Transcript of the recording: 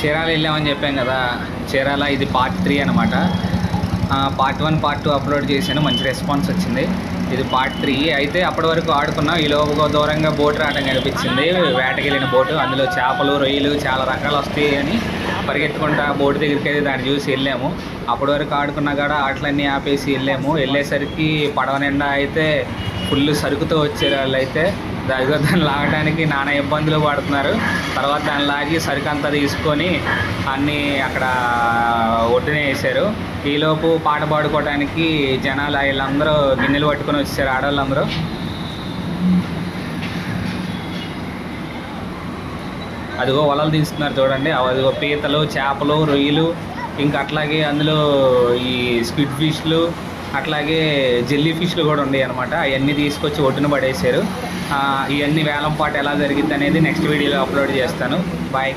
చీరాల వెళ్ళామని చెప్పాం కదా, చీరాల ఇది పార్ట్ 3 అనమాట. పార్ట్ 1 పార్ట్ 2 అప్లోడ్ చేశాను, మంచి రెస్పాన్స్ వచ్చింది. ఇది పార్ట్ 3. అయితే అప్పటి వరకు ఆడుకున్నాం. ఈ లోపు దూరంగా బోటు రావడం కనిపించింది, వేటకెళ్ళిన బోటు. అందులో చేపలు, రొయ్యలు చాలా రకాలు వస్తాయి అని పరిగెత్తుకుంటా బోటు దగ్గరికి అయితే దాన్ని చూసి వెళ్ళాము. అప్పటి వరకు ఆడుకున్నా కూడా ఆటలన్నీ ఆపేసి వెళ్ళేసరికి పడవ నిండా అయితే ఫుల్ సరుకుతో వచ్చారు వాళ్ళు. అయితే దాన్ని లాగడానికి నానా ఇబ్బందులు పడుతున్నారు. తర్వాత దాన్ని లాగి సరుకు అంతా తీసుకొని అన్నీ అక్కడ ఒడ్డున వేసారు. ఈలోపు పాట పాడుకోవడానికి జనాలు వీళ్ళందరూ గిన్నెలు పట్టుకొని వచ్చారు, ఆడవాళ్ళందరూ. అదిగో వలలు తీస్తున్నారు చూడండి. అదిగో పీతలు, చేపలు, రొయ్యలు, ఇంకా అట్లాగే అందులో ఈ స్క్విడ్ ఫిష్లు, అట్లాగే జెల్లీ ఫిష్లు కూడా ఉన్నాయి అనమాట. అవన్నీ తీసుకొచ్చి ఒడ్డున పడేశారు. ఇవన్నీ వేలం పాట ఎలా జరిగింది అనేది నెక్స్ట్ వీడియోలో అప్లోడ్ చేస్తాను. బాయ్.